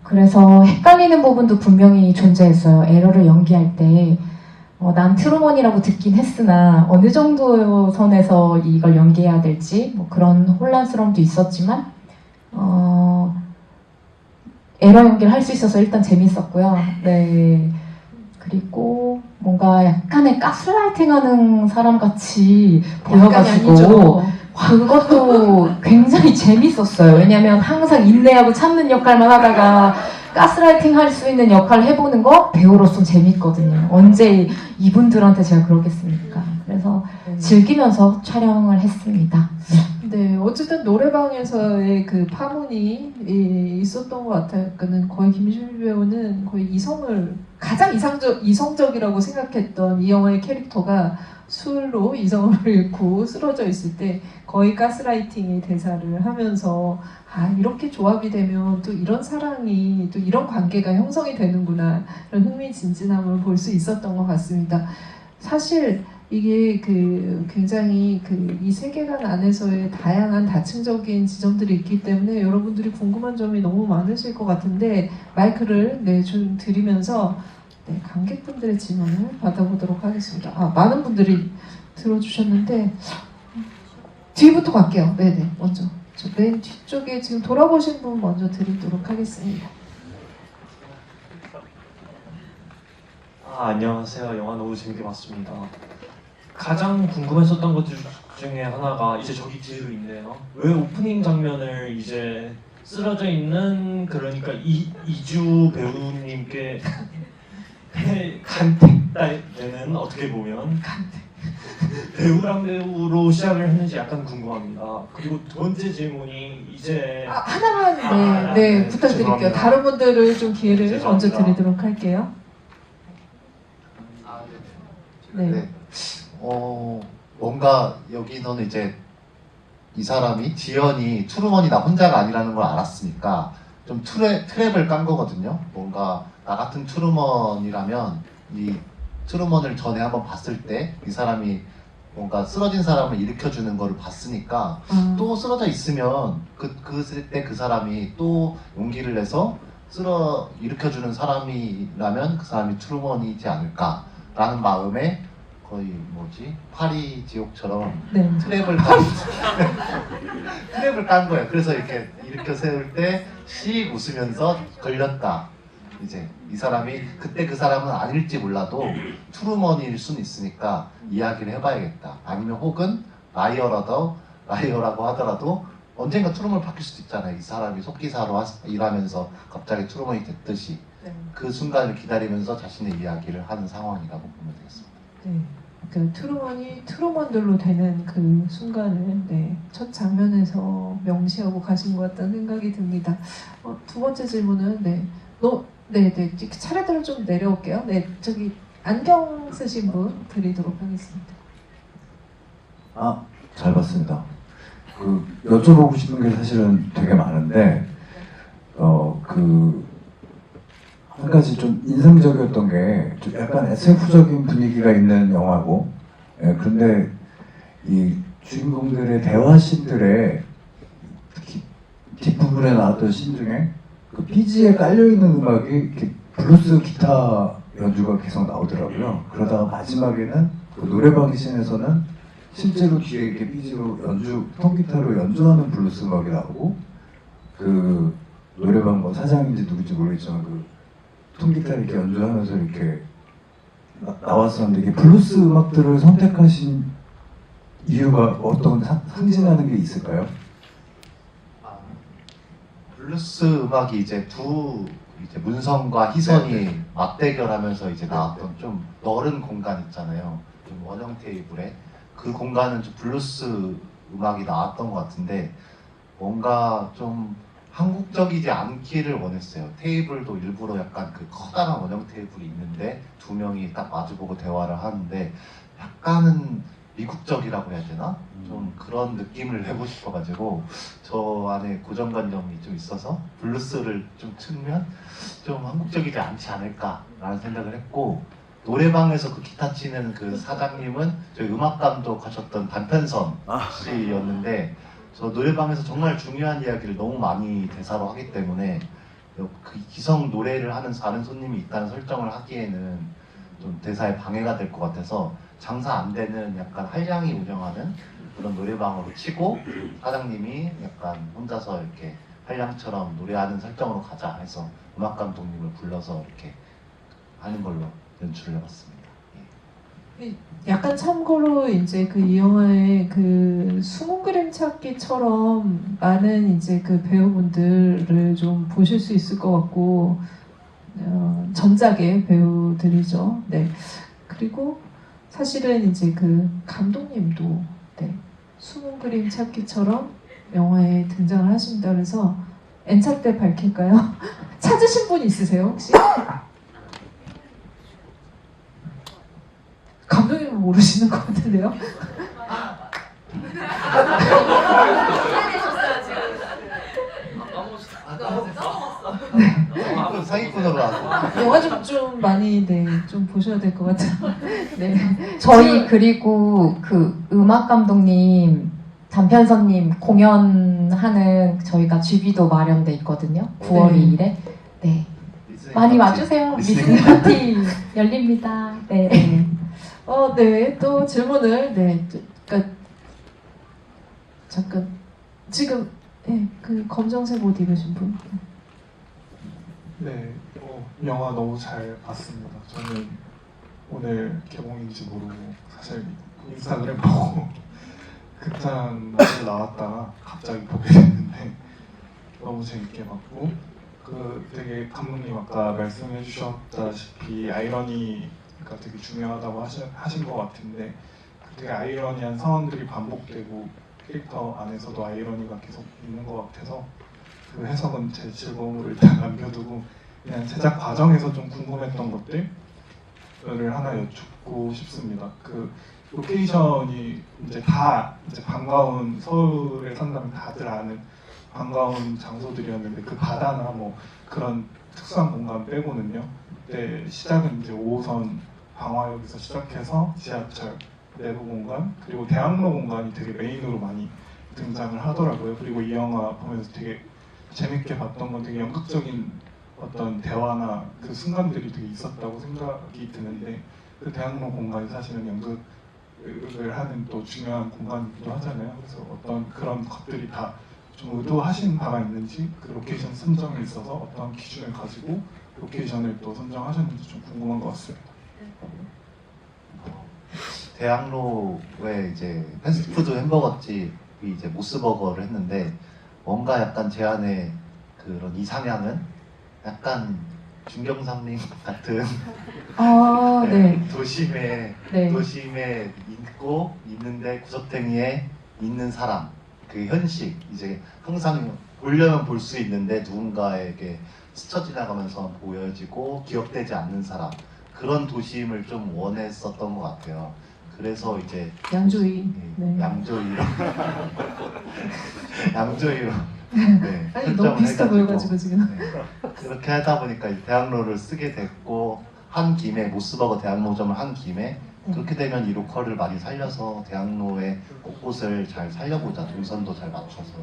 그래서 헷갈리는 부분도 분명히 존재했어요. 에러를 연기할 때 난 트루먼이라고 듣긴 했으나 어느 정도 선에서 이걸 연기해야 될지 그런 혼란스러움도 있었지만 에러 연기를 할 수 있어서 일단 재밌었고요. 네. 그리고 뭔가 약간의 가스라이팅하는 사람 같이 보여가지고 그것도 굉장히 재밌었어요. 왜냐면 항상 인내하고 참는 역할만 하다가 가스라이팅 할 수 있는 역할을 해보는 거 배우로서 재밌거든요. 언제 이분들한테 제가 그러겠습니까? 그래서 즐기면서 촬영을 했습니다. 네, 어쨌든 노래방에서의 그 파문이 있었던 것 같아요. 그는 거의 김신미 배우는 거의 가장 이성적이라고 생각했던 이 영화의 캐릭터가 술로 이성을 잃고 쓰러져 있을 때 거의 가스라이팅의 대사를 하면서 이렇게 조합이 되면 또 이런 사랑이 또 이런 관계가 형성이 되는구나 이런 흥미진진함을 볼 수 있었던 것 같습니다. 사실 이게 굉장히 이 세계관 안에서의 다양한 다층적인 지점들이 있기 때문에 여러분들이 궁금한 점이 너무 많으실 것 같은데 마이크를 좀 드리면서 관객분들의 질문을 받아보도록 하겠습니다. 많은 분들이 들어주셨는데 뒤부터 갈게요. 네네, 먼저 저 맨 뒤쪽에 지금 돌아보신 분 먼저 드리도록 하겠습니다. 안녕하세요. 영화 너무 재밌게 봤습니다. 가장 궁금했었던 것 중에 하나가 이제 저기 뒤로 있네요. 왜 오프닝 장면을 이제 쓰러져 있는 그러니까 이주 배우님께 간택되는 어떻게 보면 배우랑 배우로 시작을 했는지 약간 궁금합니다. 그리고 두 번째 질문이 이제 하나만 부탁드릴게요. 죄송합니다. 다른 분들을 좀 기회를 죄송합니다. 먼저 드리도록 할게요. 네. 뭔가 여기서는 이제 이 사람이 지연이 트루먼이 나 혼자가 아니라는 걸 알았으니까 좀 트랩을 깐 거거든요. 뭔가 나 같은 트루먼이라면 이 트루먼을 전에 한번 봤을 때 이 사람이 뭔가 쓰러진 사람을 일으켜주는 거를 봤으니까 또 쓰러져 있으면 그때 그 사람이 또 용기를 내서 일으켜주는 사람이라면 그 사람이 트루먼이지 않을까라는 마음에 거의 파리 지옥처럼 네. 트랩을 깐 거예요. 그래서 이렇게 일으켜 세울 때 씩 웃으면서 걸렸다. 이제 이 사람이 그때 그 사람은 아닐지 몰라도 트루먼일 수는 있으니까 이야기를 해봐야겠다. 아니면 혹은 라이어라고 하더라도 언젠가 트루먼을 바뀔 수도 있잖아요. 이 사람이 속기사로 일하면서 갑자기 트루먼이 됐듯이 그 순간을 기다리면서 자신의 이야기를 하는 상황이라고 보면 되겠습니다. 네. 그 트루먼이 트루먼들로 되는 그 순간을 첫 장면에서 명시하고 가신 것 같다는 생각이 듭니다. 두 번째 질문은 차례대로 좀 내려올게요. 저기 안경 쓰신 분 드리도록 하겠습니다. 잘 봤습니다. 여쭤보고 싶은 게 사실은 되게 많은데, 한 가지 좀 인상적이었던 게, 좀 약간 SF적인 분위기가 있는 영화고, 그런데 이 주인공들의 대화씬들의 특히 뒷부분에 나왔던 씬 중에 그 BG에 깔려있는 음악이 이렇게 블루스 기타 연주가 계속 나오더라고요. 그러다가 마지막에는 그 노래방 씬에서는 실제로 뒤에 이렇게 BG로 통기타로 연주하는 블루스 음악이 나오고, 그 노래방 사장인지 누군지 모르겠지만 통기타 이렇게 연주하면서 이렇게 나왔었는데, 이게 블루스 음악들을 선택하신 이유가 어떤 상징하는 게 있을까요? 블루스 음악이 이제 문성과 희선이 맞대결하면서 이제 나왔던 좀 넓은 공간 있잖아요. 좀 원형 테이블에 그 공간은 좀 블루스 음악이 나왔던 것 같은데 뭔가 좀 한국적이지 않기를 원했어요. 테이블도 일부러 약간 커다란 원형 테이블이 있는데 두 명이 딱 마주보고 대화를 하는데 약간은 미국적이라고 해야 되나? 좀 그런 느낌을 내고 싶어가지고 저 안에 고정관념이 좀 있어서 블루스를 좀 틀면 좀 한국적이지 않지 않을까라는 생각을 했고, 노래방에서 그 기타 치는 그 사장님은 저희 음악 감독 하셨던 단편선 씨였는데 저 노래방에서 정말 중요한 이야기를 너무 많이 대사로 하기 때문에 그 기성 노래를 하는 다른 손님이 있다는 설정을 하기에는 좀 대사에 방해가 될 것 같아서 장사 안 되는 약간 한량이 운영하는 그런 노래방으로 치고 사장님이 약간 혼자서 이렇게 한량처럼 노래하는 설정으로 가자 해서 음악 감독님을 불러서 이렇게 하는 걸로 연출을 해봤습니다. 약간 참고로 이제 이 영화의 숨은 그림 그림찾기처럼 많은 이제 그 배우분들을 좀 보실 수 있을 것 같고, 전작의 배우들이죠. 네. 그리고 사실은 이제 그 감독님도 네, 숨은 그림 찾기처럼 영화에 등장을 하신다 그래서 N차 때 밝힐까요? 찾으신 분 있으세요 혹시? 감독님은 모르시는 것 같은데요? 사기꾼으로 와서 영화 좀 많이 네, 좀 보셔야 될 것 같아요. 네. 저희 그리고 그 음악 감독님, 단편선님 공연하는 저희가 뮤비도 마련돼 있거든요. 9월 네. 2일에. 네. 많이 와주세요. 리스닝 리스닝 파티 열립니다. 네. 네. 또 질문을 네. 그러니까 잠깐 지금 그 검정색 옷 입으신 분. 네, 영화 너무 잘 봤습니다. 저는 오늘 개봉인지 모르고 사실 인스타그램 보고 극장 먼저 나왔다가 갑자기 보게 됐는데 너무 재밌게 봤고 되게 감독님 아까 말씀해 주셨다시피 아이러니가 되게 중요하다고 하신 것 같은데 되게 아이러니한 상황들이 반복되고 캐릭터 안에서도 아이러니가 계속 있는 것 같아서 그 해석은 제 즐거움으로 일단 남겨두고 그냥 제작 과정에서 좀 궁금했던 것들을 하나 여쭙고 싶습니다. 그 로케이션이 이제 다 이제 반가운 서울에 산다면 다들 아는 반가운 장소들이었는데 그 바다나 뭐 그런 특수한 공간 빼고는요. 그때 시작은 이제 5호선 방화역에서 시작해서 지하철 내부 공간 그리고 대학로 공간이 되게 메인으로 많이 등장을 하더라고요. 그리고 이 영화 보면서 되게 재밌게 봤던 건 되게 연극적인 어떤 대화나 그 순간들이 되게 있었다고 생각이 드는데 그 대학로 공간이 사실은 연극을 하는 또 중요한 공간이기도 하잖아요. 그래서 어떤 그런 것들이 다 좀 의도하신 바가 있는지 그 로케이션 선정에 있어서 어떤 기준을 가지고 로케이션을 또 선정하셨는지 좀 궁금한 것 같습니다. 대학로에 이제 패스트푸드 햄버거집이 이제 모스버거를 했는데 뭔가 약간 제 안에 그런 이상향은 약간 중경삼림 같은 네. 도심에 네. 도심에 있는데 구석탱이에 있는 사람 그 현실 이제 항상 보려면 볼 수 있는데 누군가에게 스쳐 지나가면서 보여지고 기억되지 않는 사람 그런 도심을 좀 원했었던 것 같아요. 그래서 이제 양조위. 네. 양조위로 양조위로 네, 아니 너무 설정을 비슷해 해가지고, 보여가지고 지금. 네, 그렇게 하다 보니까 이제 대학로를 쓰게 됐고 한 김에 모스버거 대학로점을 한 김에 그렇게 되면 이 로컬을 많이 살려서 대학로의 곳곳을 잘 살려보자 동선도 잘 맞춰서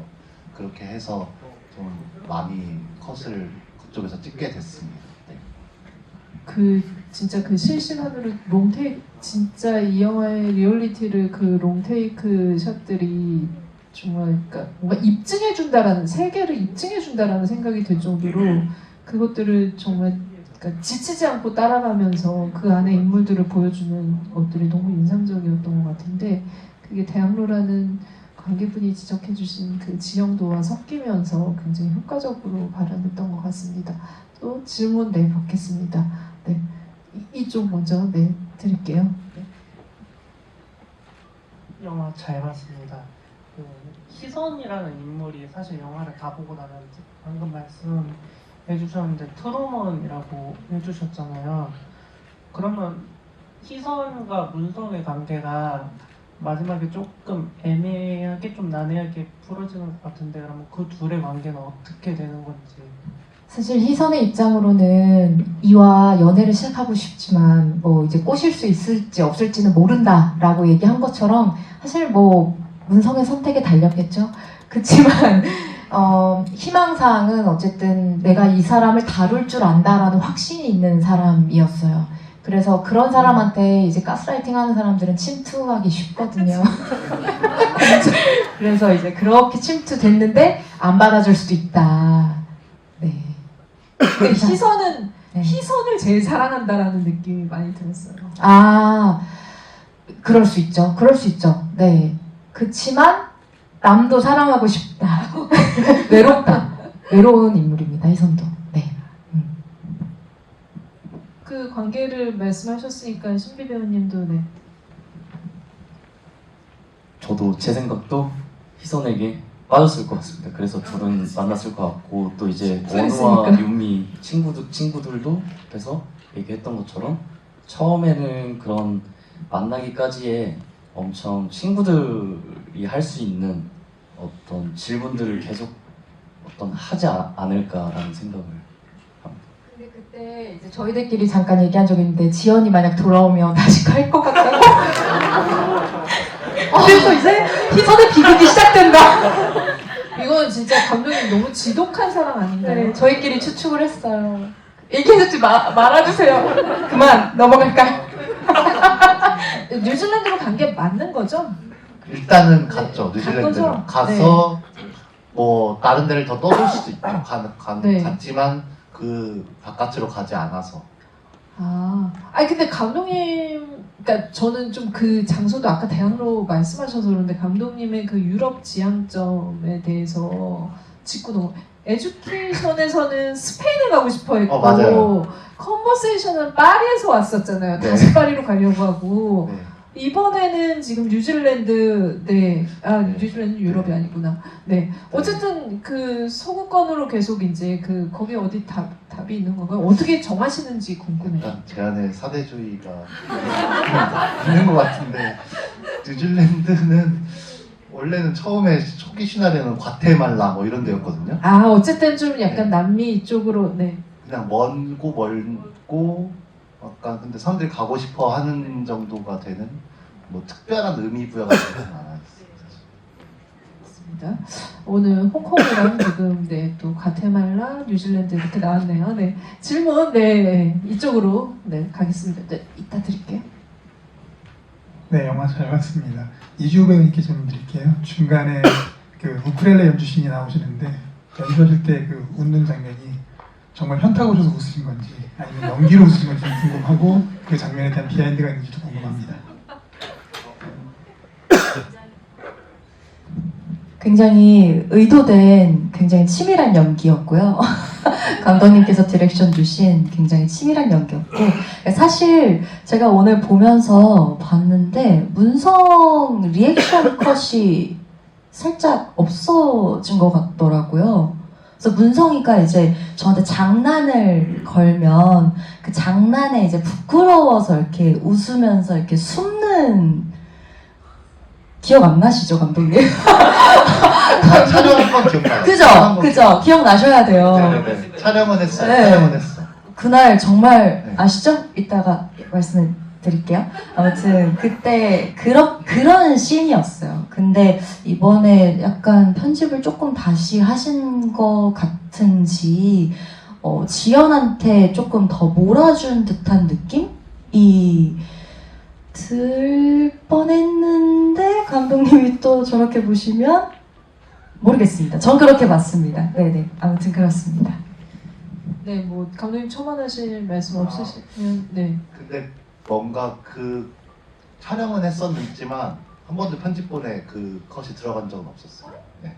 그렇게 해서 좀 많이 컷을 그쪽에서 찍게 됐습니다. 네. 진짜 그 실시간으로 롱테이크 진짜 이 영화의 리얼리티를 그 롱테이크 샷들이 정말 그러니까 뭔가 입증해준다라는 세계를 입증해준다라는 생각이 들 정도로 그것들을 정말 그러니까 지치지 않고 따라가면서 그 안에 인물들을 보여주는 것들이 너무 인상적이었던 것 같은데 그게 대학로라는 관객분이 지적해주신 그 지형도와 섞이면서 굉장히 효과적으로 발현했던 것 같습니다. 또 질문 받겠습니다. 네, 이쪽 먼저 드릴게요. 네. 영화 잘 봤습니다. 그 희선이라는 인물이 사실 영화를 다 보고 나면 방금 말씀해주셨는데 트루먼이라고 해주셨잖아요. 그러면 희선과 문성의 관계가 마지막에 조금 애매하게 좀 난해하게 풀어지는 것 같은데 그러면 그 둘의 관계는 어떻게 되는 건지. 사실 희선의 입장으로는 이와 연애를 시작하고 싶지만 뭐 이제 꼬실 수 있을지 없을지는 모른다라고 얘기한 것처럼 사실 뭐 문성의 선택에 달렸겠죠. 그렇지만 희망사항은 어쨌든 내가 이 사람을 다룰 줄 안다라는 확신이 있는 사람이었어요. 그래서 그런 사람한테 이제 가스라이팅 하는 사람들은 침투하기 쉽거든요. 그래서 이제 그렇게 침투됐는데 안 받아줄 수도 있다. 네. 근데 희선은 네. 희선을 제일 사랑한다라는 느낌이 많이 들었어요. 아, 그럴 수 있죠. 그럴 수 있죠. 네. 그치만 남도 사랑하고 싶다. 외롭다. 외로운 인물입니다. 희선도. 네. 그 관계를 말씀하셨으니까 신비 배우님도 네. 저도 제 생각도 희선에게 빠졌을 것 같습니다. 그래서 둘은 만났을 것 같고 또 이제 원우와 있으니까. 윤미 친구들도 그래서 얘기했던 것처럼 처음에는 그런 만나기까지의 엄청 친구들이 할 수 있는 어떤 질문들을 계속 하지 않을까라는 생각을 합니다. 근데 그때 이제 저희들끼리 잠깐 얘기한 적이 있는데 지연이 만약 돌아오면 다시 갈 것 같다고. 그래서 이제 희선의 비극이 시작된다. 이건 진짜 감독님 너무 지독한 사랑 아닌가요? 네, 저희끼리 추측을 했어요. 얘기해주지 말아주세요. 그만 넘어갈까요? 뉴질랜드로 간 게 맞는 거죠? 일단은 갔죠. 뉴질랜드로 거죠? 가서 뭐 다른 데를 더 떠돌 수도 있죠. 네. 갔지만 그 바깥으로 가지 않아서. 아니 근데 감독님, 그러니까 저는 좀 그 장소도 아까 대학로 말씀하셔서 그런데 감독님의 그 유럽 지향점에 대해서 짚고 너무 에듀케이션에서는 스페인을 가고 싶어 했고 맞아요. 컨버세이션은 파리에서 왔었잖아요. 네. 다시 파리로 가려고 하고 네. 이번에는 지금 뉴질랜드, 뉴질랜드 유럽이 아니구나. 네, 어쨌든 그 서구권으로 계속 이제 그 거기 어디 답이 있는 건가요? 어떻게 정하시는지 궁금해요. 일단 제 안에 사대주의가 있는 것 같은데 뉴질랜드는 원래는 처음에 초기 시나리오는 과테말라 뭐 이런 데였거든요. 어쨌든 좀 약간 남미 이쪽으로, 네. 그냥 멀고 약간 근데 사람들이 가고 싶어 하는 정도가 되는 뭐 특별한 의미 부여가 되진 않아요. 있습니다. 오늘 홍콩이랑 지금 네, 또 과테말라, 뉴질랜드 이렇게 나왔네요. 네, 질문 이쪽으로 가겠습니다. 네, 이따 드릴게요. 네, 영화 잘 봤습니다. 이주호 배우님께 질문 드릴게요. 중간에 그 우쿨렐레 연주신이 나오시는데 연주하실 때 그 웃는 장면이 정말 현타가 오셔서 웃으신 건지 아니면 연기로 웃으신 건지 궁금하고 그 장면에 대한 비하인드가 있는지도 궁금합니다. 굉장히 의도된 굉장히 치밀한 연기였고요. 감독님께서 디렉션 주신 굉장히 치밀한 연기였고 사실 제가 오늘 보면서 봤는데 문성 리액션 컷이 살짝 없어진 것 같더라고요. 그래서 문성이가 이제 저한테 장난을 걸면 그 장난에 이제 부끄러워서 이렇게 웃으면서 이렇게 숨는 기억 안 나시죠, 감독님? 촬영한 건 기억나요. 그죠? 기억나셔야 돼요. 네네네. 촬영은 했어요. 네. 촬영은 했어. 그날 정말 네. 아시죠? 이따가 말씀을 드릴게요. 아무튼 그때 그런 씬이었어요. 근데 이번에 약간 편집을 조금 다시 하신 것 같은지 지연한테 조금 더 몰아준 듯한 느낌이 들 뻔했는데 감독님이 또 저렇게 보시면 모르겠습니다. 전 그렇게 봤습니다. 네네. 아무튼 그렇습니다. 네, 뭐 감독님 첨언하실 말씀 없으시면 네. 근데 뭔가 그 촬영은 했었지만 한 번도 편집본에 그 컷이 들어간 적은 없었어요. 네.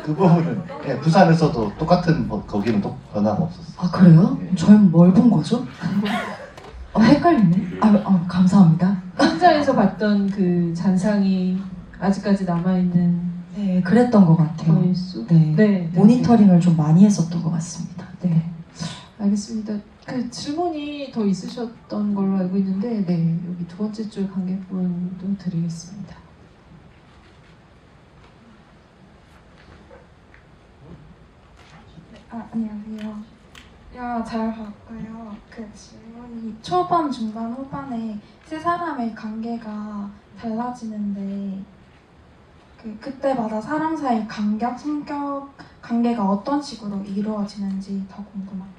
그 부분은 부산에서도 똑같은 거기는 또 변화가 없었어요. 아 그래요? 네. 저는 뭘 본 거죠? 헷갈리네. 감사합니다. 현장에서 봤던 그 잔상이 아직까지 남아있는 네, 그랬던 것 같아요. 거일 수. 네. 모니터링을 좀 많이 했었던 것 같습니다. 네. 알겠습니다. 그 질문이 더 있으셨던 걸로 알고 있는데, 네, 여기 두 번째 줄 관객분도 드리겠습니다. 안녕하세요. 잘 봤고요. 그 질문이 초반, 중반, 후반에 세 사람의 관계가 달라지는데 그때마다 사람 사이 간격, 성격 관계가 어떤 식으로 이루어지는지 더 궁금합니다.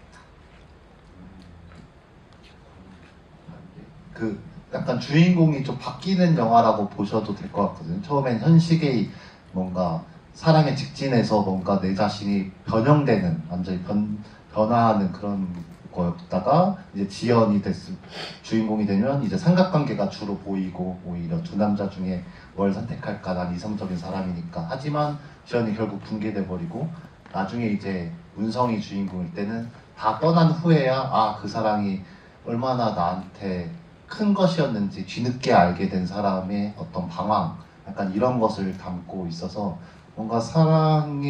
그 약간 주인공이 좀 바뀌는 영화라고 보셔도 될 것 같거든요. 처음엔 현식의 뭔가 사랑에 직진해서 뭔가 내 자신이 변형되는 완전히 변화하는 그런 거였다가 이제 지연이 주인공이 되면 이제 삼각관계가 주로 보이고 오히려 두 남자 중에 뭘 선택할까, 난 이성적인 사람이니까. 하지만 지연이 결국 붕괴돼 버리고 나중에 이제 문성이 주인공일 때는 다 떠난 후에야 그 사랑이 얼마나 나한테 큰 것이었는지 뒤늦게 알게 된 사람의 어떤 방황, 약간 이런 것을 담고 있어서 뭔가 사랑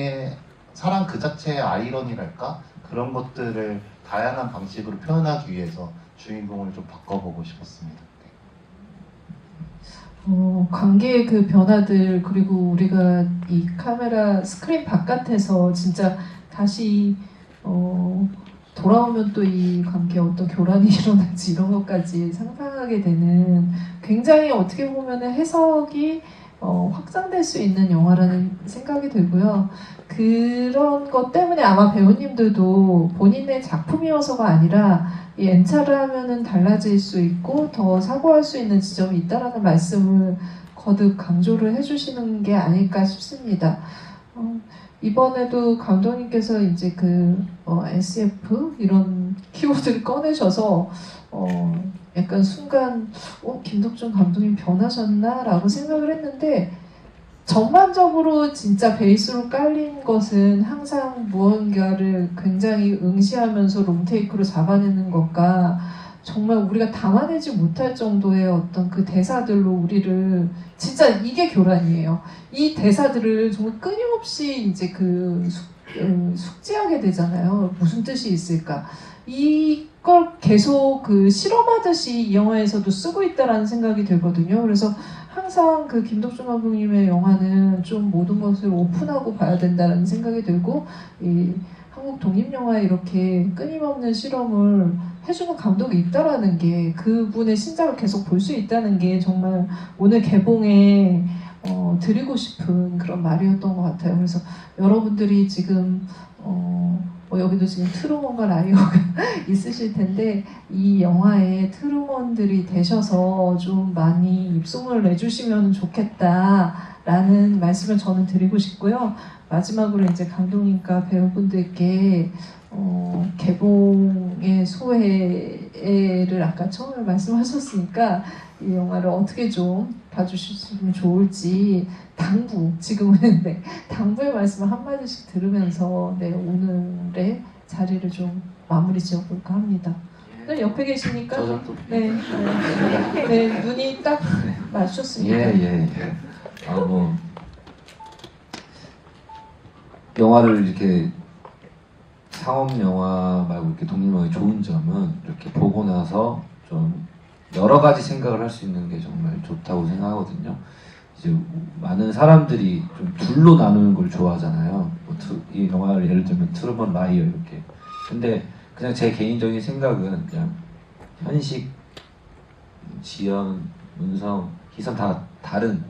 그 자체의 아이러니랄까? 그런 것들을 다양한 방식으로 표현하기 위해서 주인공을 좀 바꿔보고 싶었습니다. 관계의 그 변화들, 그리고 우리가 이 카메라 스크린 바깥에서 진짜 다시 돌아오면 또 이 관계에 어떤 교란이 일어날지 이런 것까지 상상하게 되는, 굉장히 어떻게 보면 해석이 확장될 수 있는 영화라는 생각이 들고요. 그런 것 때문에 아마 배우님들도 본인의 작품이어서가 아니라 이 엔차를 하면은 달라질 수 있고 더 사고할 수 있는 지점이 있다라는 말씀을 거듭 강조를 해주시는 게 아닐까 싶습니다. 이번에도 감독님께서 이제 SF 이런 키워드를 꺼내셔서 약간 순간 김덕준 감독님 변하셨나? 라고 생각을 했는데, 전반적으로 진짜 베이스로 깔린 것은 항상 무언가를 굉장히 응시하면서 롱테이크로 잡아내는 것과 정말 우리가 담아내지 못할 정도의 어떤 그 대사들로 우리를, 진짜 이게 교란이에요. 이 대사들을 정말 끊임없이 이제 숙지하게 되잖아요. 무슨 뜻이 있을까? 이걸 계속 실험하듯이 이 영화에서도 쓰고 있다라는 생각이 들거든요. 그래서 항상 김덕준 감독님의 영화는 좀 모든 것을 오픈하고 봐야 된다는 생각이 들고, 이 한국 독립영화에 이렇게 끊임없는 실험을 해주는 감독이 있다라는 게, 그분의 신작을 계속 볼 수 있다는 게 정말 오늘 개봉에 드리고 싶은 그런 말이었던 것 같아요. 그래서 여러분들이 지금 여기도 지금 트루먼과 라이어가 있으실 텐데, 이 영화에 트루먼들이 되셔서 좀 많이 입소문을 내주시면 좋겠다라는 말씀을 저는 드리고 싶고요. 마지막으로 이제 감독님과 배우분들께 개봉의 소회를 아까 처음에 말씀하셨으니까 이 영화를 어떻게 좀 봐주시면 좋을지 지금은 당부의 말씀을 한마디씩 들으면서 오늘의 자리를 좀 마무리 지어볼까 합니다. 네, 옆에 계시니까 네, 눈이 딱 맞추셨습니다. 예. 영화를 이렇게 상업 영화 말고 이렇게 독립영화의 좋은 점은 이렇게 보고 나서 좀 여러 가지 생각을 할 수 있는 게 정말 좋다고 생각하거든요. 이제 많은 사람들이 좀 둘로 나누는 걸 좋아하잖아요. 이 영화를 예를 들면 트루먼, 라이어 이렇게. 근데 그냥 제 개인적인 생각은 그냥 현식, 지연, 문성, 희선 다 다른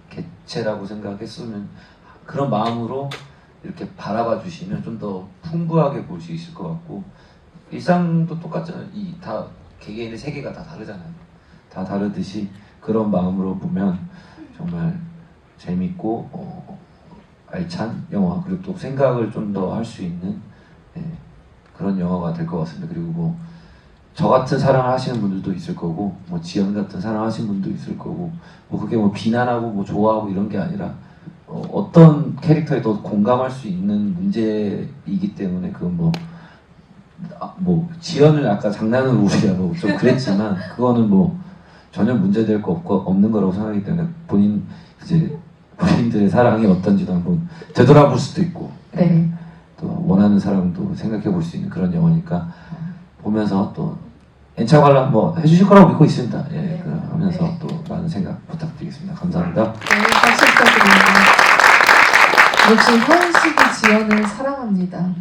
개체라고 생각했으면, 그런 마음으로 이렇게 바라봐 주시면 좀 더 풍부하게 볼 수 있을 것 같고, 일상도 똑같잖아요. 다 개개인의 세계가 다 다르잖아요. 다 다르듯이 그런 마음으로 보면 정말 재밌고 알찬 영화, 그리고 또 생각을 좀 더 할 수 있는 그런 영화가 될 것 같습니다. 그리고 저 같은 사랑을 하시는 분들도 있을 거고, 지연 같은 사랑을 하시는 분도 있을 거고, 그게 비난하고 좋아하고 이런 게 아니라 어떤 캐릭터에 더 공감할 수 있는 문제이기 때문에, 그건 지연을 아까 장난으로 우리가 좀 그랬지만 그거는 전혀 문제될 거 없는 거라고 생각하기 때문에, 본인들의 사랑이 어떤지도 한번 되돌아볼 수도 있고, 또 원하는 사랑도 생각해 볼 수 있는 그런 영화니까, 보면서 또 엔차 관람 해주실 거라고 믿고 있습니다. 하면서 또 많은 생각 부탁드리겠습니다. 감사합니다. 박수 부탁드립니다. 역시 현식이 지연을 사랑합니다.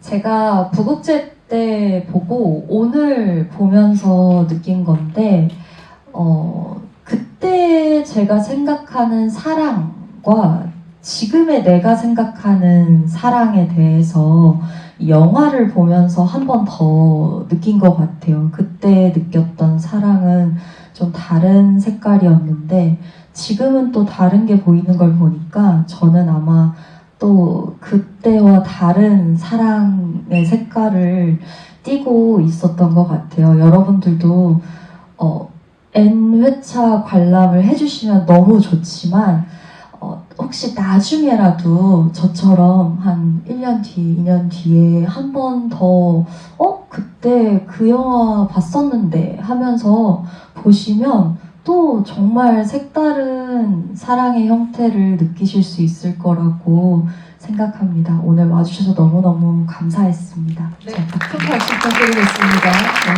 제가 부국제 때 보고 오늘 보면서 느낀 건데, 그때 제가 생각하는 사랑과 지금의 내가 생각하는 사랑에 대해서 이 영화를 보면서 한 번 더 느낀 것 같아요. 그때 느꼈던 사랑은 좀 다른 색깔이었는데 지금은 또 다른 게 보이는 걸 보니까 저는 아마 또 그때와 다른 사랑의 색깔을 띠고 있었던 것 같아요. 여러분들도 N회차 관람을 해주시면 너무 좋지만 혹시 나중에라도 저처럼 한 1년 뒤, 2년 뒤에 한 번 더 그때 그 영화 봤었는데 하면서 보시면 또 정말 색다른 사랑의 형태를 느끼실 수 있을 거라고 생각합니다. 오늘 와주셔서 너무너무 감사했습니다. 네, 큰 박수 부탁드리겠습니다. 네.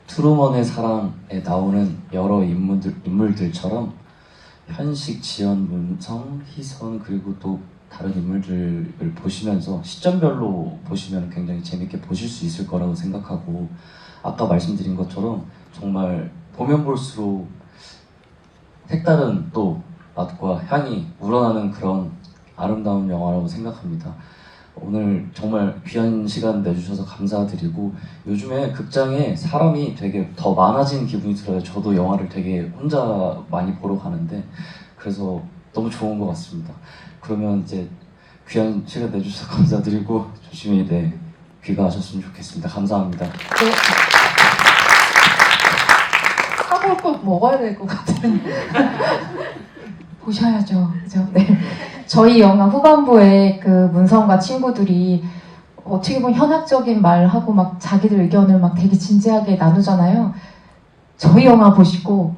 트루먼의 사랑에 나오는 여러 인물들처럼 현식, 지연, 문성, 희선 그리고 또 다른 인물들을 보시면서 시점별로 보시면 굉장히 재밌게 보실 수 있을 거라고 생각하고 아까 말씀드린 것처럼 정말 보면 볼수록 색다른 또 맛과 향이 우러나는 그런 아름다운 영화라고 생각합니다. 오늘 정말 귀한 시간 내주셔서 감사드리고 요즘에 극장에 사람이 되게 더 많아진 기분이 들어요. 저도 영화를 되게 혼자 많이 보러 가는데 그래서 너무 좋은 것 같습니다. 그러면 이제 귀한 시간 내주셔서 감사드리고 조심히 귀가하셨으면 좋겠습니다. 감사합니다. 네. 사골 꼭 먹어야 될 것 같은. 보셔야죠. 그죠? 네. 저희 영화 후반부에 그 문성과 친구들이 어떻게 보면 현학적인 말하고 막 자기들 의견을 막 되게 진지하게 나누잖아요. 저희 영화 보시고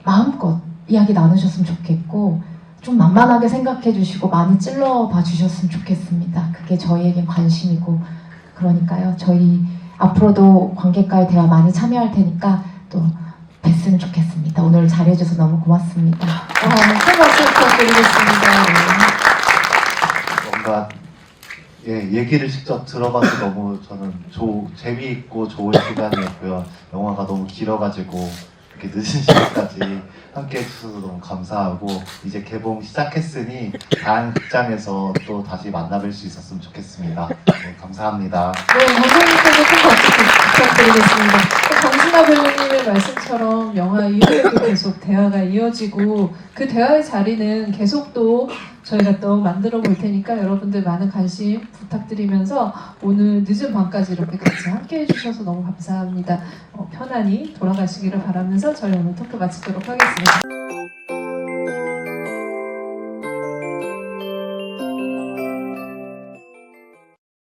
마음껏 이야기 나누셨으면 좋겠고 좀 만만하게 생각해 주시고 많이 찔러봐 주셨으면 좋겠습니다. 그게 저희에겐 관심이고 그러니까요. 저희 앞으로도 관객과의 대화 많이 참여할 테니까 또 뵀으면 좋겠습니다. 오늘 잘해줘서 너무 고맙습니다. 큰 박수 부탁드리겠습니다. 뭔가 얘기를 직접 들어봐서 너무 저는 재미있고 좋은 시간이었고요. 영화가 너무 길어가지고 이렇게 늦은 시간까지 함께 해주셔서 너무 감사하고 이제 개봉 시작했으니 다른 극장에서 또 다시 만나뵐 수 있었으면 좋겠습니다. 네, 감사합니다. 네, 감독님께도 큰 박수 부탁드리겠습니다. 강신아 배우님의 말씀처럼 영화 이후에도 계속 대화가 이어지고 그 대화의 자리는 계속 또 저희가 또 만들어 볼 테니까 여러분들 많은 관심 부탁드리면서 오늘 늦은 밤까지 이렇게 같이 함께 해주셔서 너무 감사합니다. 편안히 돌아가시기를 바라면서 저희 오늘 토크 마치도록 하겠습니다.